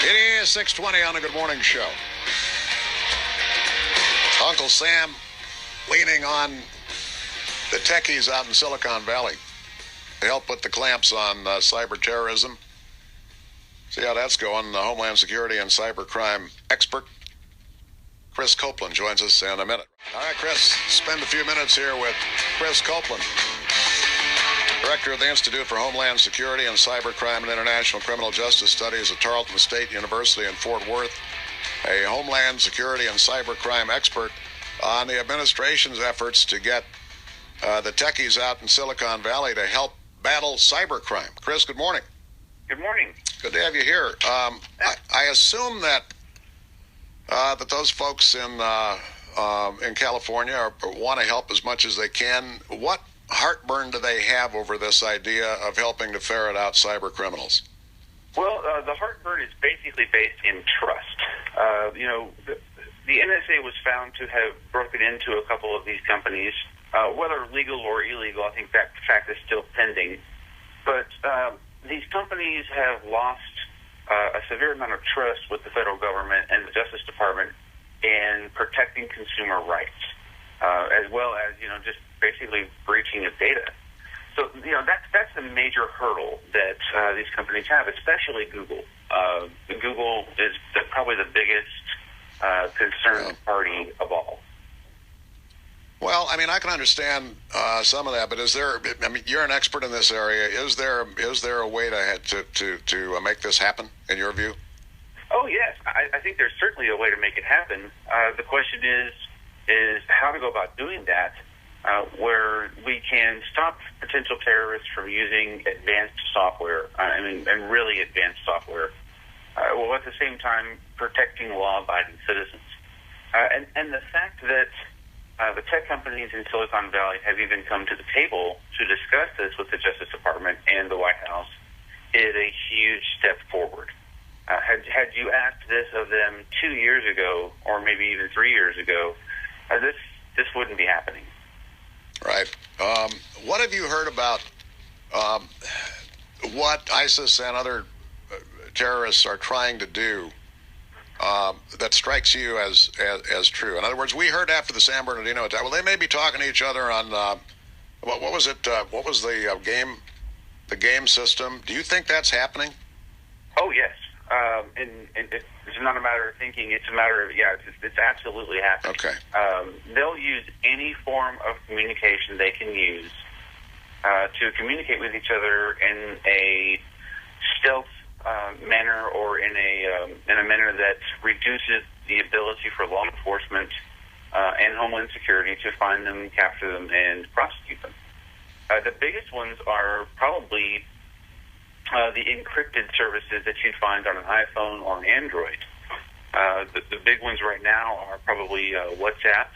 It is 6:20 on the Good Morning Show. Uncle Sam leaning on the techies out in Silicon Valley to help put the clamps on cyber terrorism. See how that's going. The Homeland Security and cybercrime expert Chris Copeland joins us in a minute. All right, Chris, spend a few minutes here with Chris Copeland, Director of the Institute for Homeland Security and Cybercrime and International Criminal Justice Studies at Tarleton State University in Fort Worth, a Homeland Security and Cybercrime expert on the administration's efforts to get the techies out in Silicon Valley to help battle cybercrime. Chris, good morning. Good morning. Good to have you here. I assume that that those folks in California want to help as much as they can. What heartburn do they have over this idea of helping to ferret out cyber criminals? Well, the heartburn is basically based in trust. The NSA was found to have broken into a couple of these companies, whether legal or illegal. I think that fact is still pending. But these companies have lost a severe amount of trust with the federal government and the Justice Department in protecting consumer rights, as well as, just basically breaching of data. So, that's the major hurdle that these companies have, especially Google. Google is probably the biggest concerned party of all. Well, I can understand some of that, but is there? You're an expert in this area. Is there a way to make this happen, in your view? Oh yes, I think there's certainly a way to make it happen. The question is how to go about doing that, where we can stop potential terrorists from using advanced software. And really advanced software, while at the same time protecting law-abiding citizens. And the fact that the tech companies in Silicon Valley have even come to the table to discuss this with the Justice Department and the White House is a huge step forward. Had you asked this of them 2 years ago, or maybe even 3 years ago, this wouldn't be happening. Right. What have you heard about what ISIS and other terrorists are trying to do that strikes you as true? In other words, we heard after the San Bernardino attack, well, they may be talking to each other on what was it? What was the game system? Do you think that's happening? Oh yes, and it's not a matter of thinking; it's a matter of it's absolutely happening. Okay. They'll use any form of communication they can use to communicate with each other in a stealth manner, or in a manner that reduces the ability for law enforcement and Homeland Security to find them, capture them, and prosecute them. The biggest ones are probably the encrypted services that you'd find on an iPhone or an Android. The big ones right now are probably WhatsApp,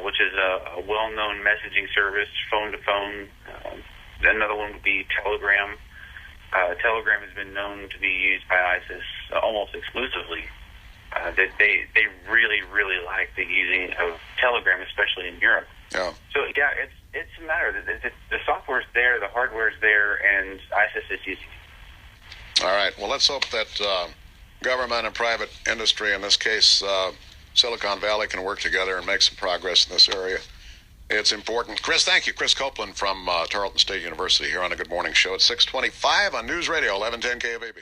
which is a well-known messaging service, phone-to-phone. Another one would be Telegram. Telegram has been known to be used by ISIS almost exclusively. They really, really like the using of Telegram, especially in Europe. Yeah. So it's a matter. The software's there, the hardware's there, and ISIS is using it. All right. Well, let's hope that government and private industry, in this case Silicon Valley, can work together and make some progress in this area. It's important. Chris, thank you. Chris Copeland from Tarleton State University here on the Good Morning Show at 6:25 on News Radio 1110 KFAB.